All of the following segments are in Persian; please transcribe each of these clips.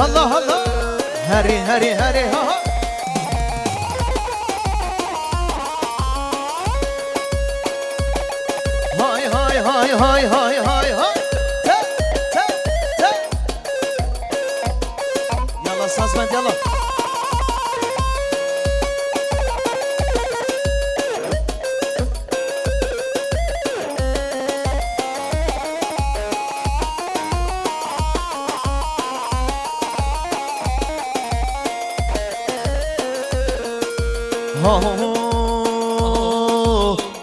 الله الله هري هري هري ها هاي هاي هاي هاي هاي هاي هاي يلا سازمند يلا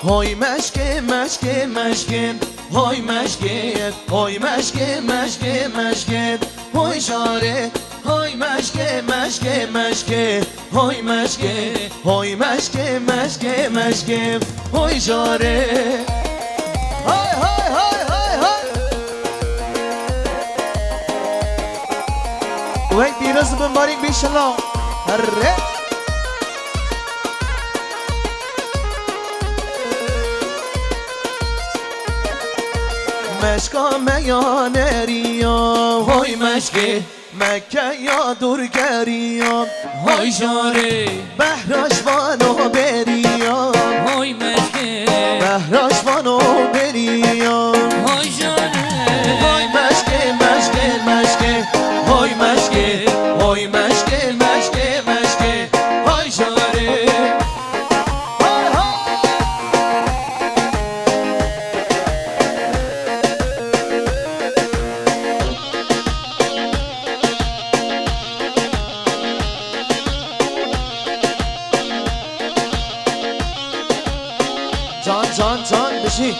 هاي مشکه مشکه مشکه هاي مشکه هاي مشکه مشکه مشکه هاي شاره هاي مشکه مشکه مشکه هاي مشکه هاي مشکه مشکه مشکه هاي شاره هاي هاي هاي هاي هاي وای پیروز بمبارک بیشلا هره مشکا میانریا های مشکه مکه یا دورگریا های شاره بهراش وانو بریا های مشکه بهراش وانو بریا های شاره های مشکه مشکه مشکه های مشکه های مشکه مشکه مشکه های شاره های های جان جان جان بشی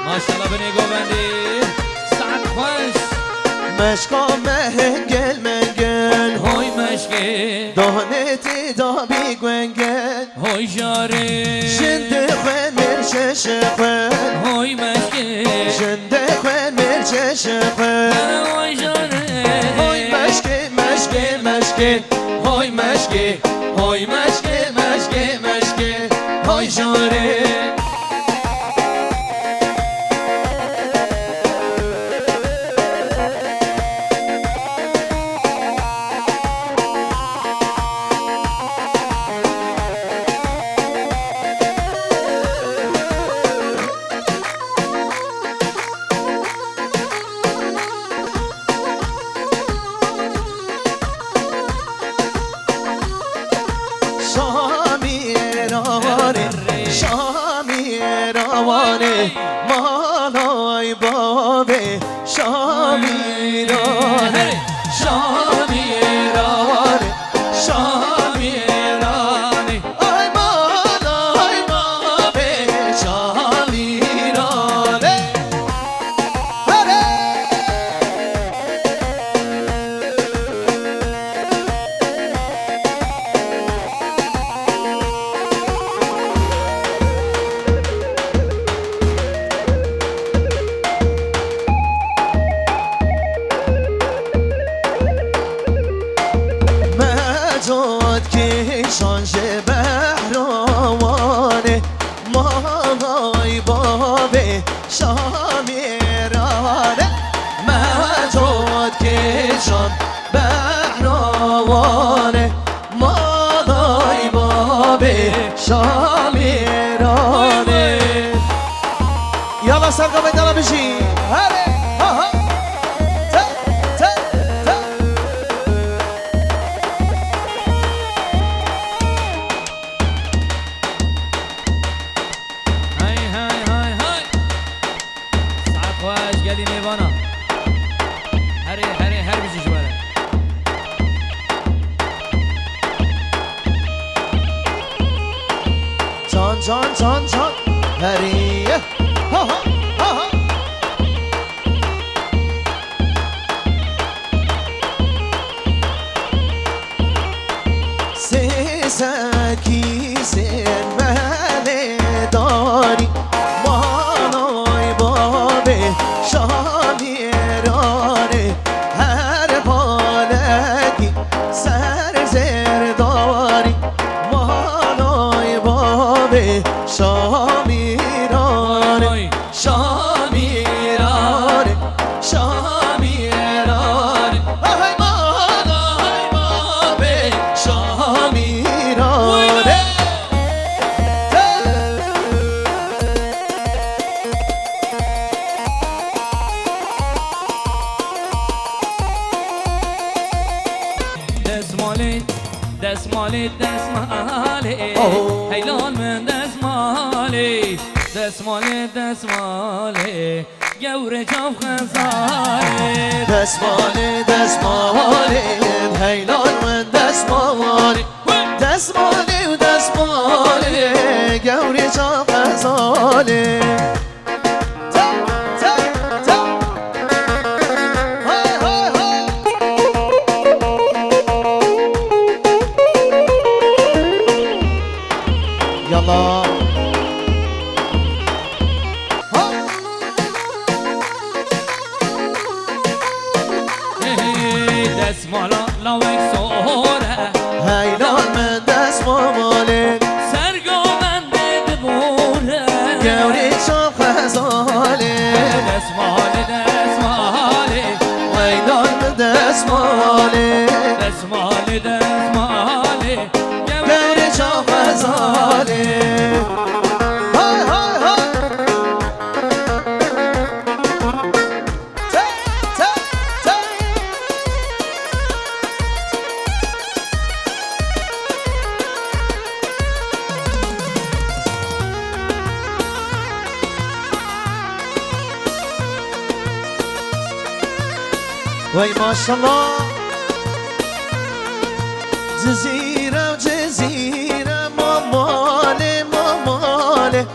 ماشاءالله بنی گوبندی ساعت خوش مشکا مهنگل منگل های مشکه دانه تی دابی گونگل های شاره جنده خوین مرچش خوین های مشکه جنده خوین مرچش خوین های شاره های مشکه مشکه مشکه های مشکه های مشکه مشکه مشکه های شاره شامی روانه شامی روانه مالای بابه شامی روانه شامی روانه شامی روانه آی مالای بابه شامی روانه مجاد که شانش بهروانه مالای بابه شامیرانه مجاد که شان بهروانه مالای بابه شامیرانه یالا سرگاه بیدالا بشی هره ها ها های های های های ساعت خوش گلی میوانا هری هری هر بشی شواره جان جان جان جان هریه ها ها ها ها سکی سن مهل داری مالای بابه شامیرانه هر پاله به شامیران شامیران شامیران های ما به شامیران دسمالی دسمالی هیلان من دسمالی دسمالی دسمالی گوره چاف خزاری دسمالی دسمالی هیلان من دسمالی دسمالی و دسمالی گوری چاپ غزالی يلا دسمالا لاوک سوره هیلان من دسمالی سرگو من دبوره گوری چاپ غزالی دسمالی دسمالی هیلان من دسمالی دسمالی دسمالی گوری چاپ غزالی های های های وای ماشالله جزیره و جزیره ماماله ماماله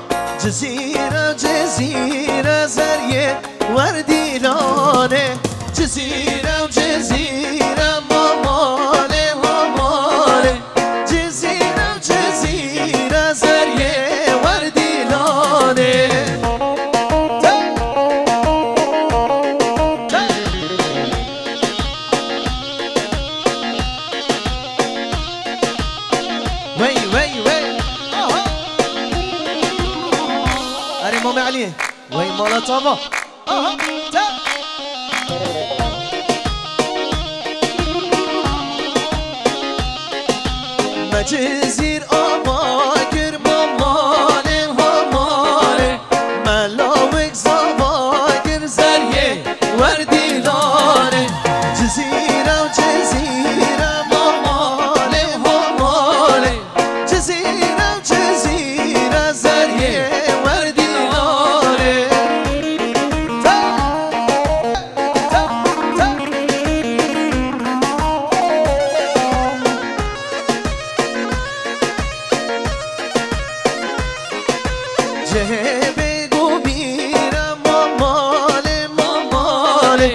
جزیره و جزیره زریه وردیلانه جزیره و جزیره ماماله ماماله جزیره و جزیره زریه وردیلانه وي وي وي أري مامي عليه وي مالا طابا مجزير أباكر مامالي همالي ملاوك زباكر زريه وردي لاري جزيرة وجزيرة مامالي همالي جزيرة وجزيرة زريه وردي لاري جهبگو میرم ماماله ماماله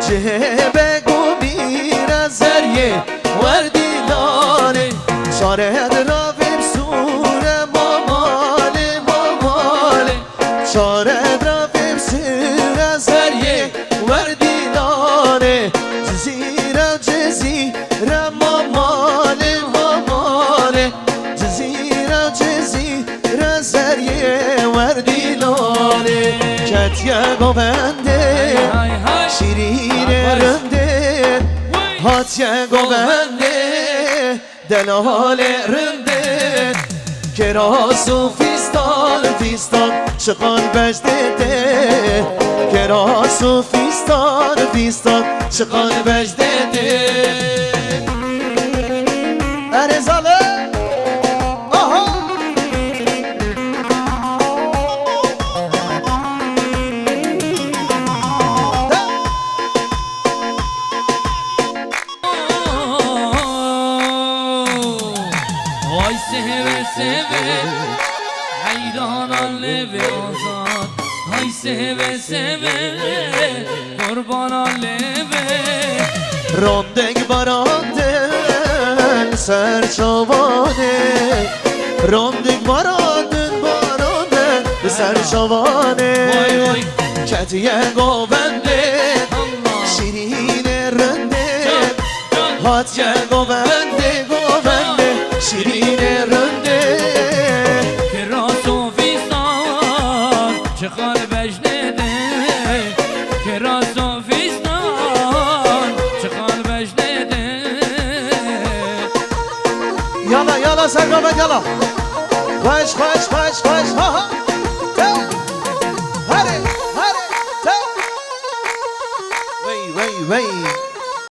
جهبگو میرم زریه وردی لانه شارد را ببسوره ماماله ماماله شارد را ببسوره زریه وردی لانه جزیره جزیره ماماله ماماله جزیره جزیره زریه وردی لانه کتیه گوونده شیرین رنده هاتیه گوونده دلال رنده کراس و فیستان فیستان شقان بجده کراس و فیستان فیستان شقان بجده ارزاله آها وای سهوه سهوه حیران لبه آزاد های سهوه سهوه قربان لبه راندگ براندن سر چوانه راندگ براندن براندن سر چوانه کتیه گوونده شیرین رنده هاتیه گوونده گوونده شیرین رنده يلا سقفك يلا خوش خوش خوش خوش ها ها هري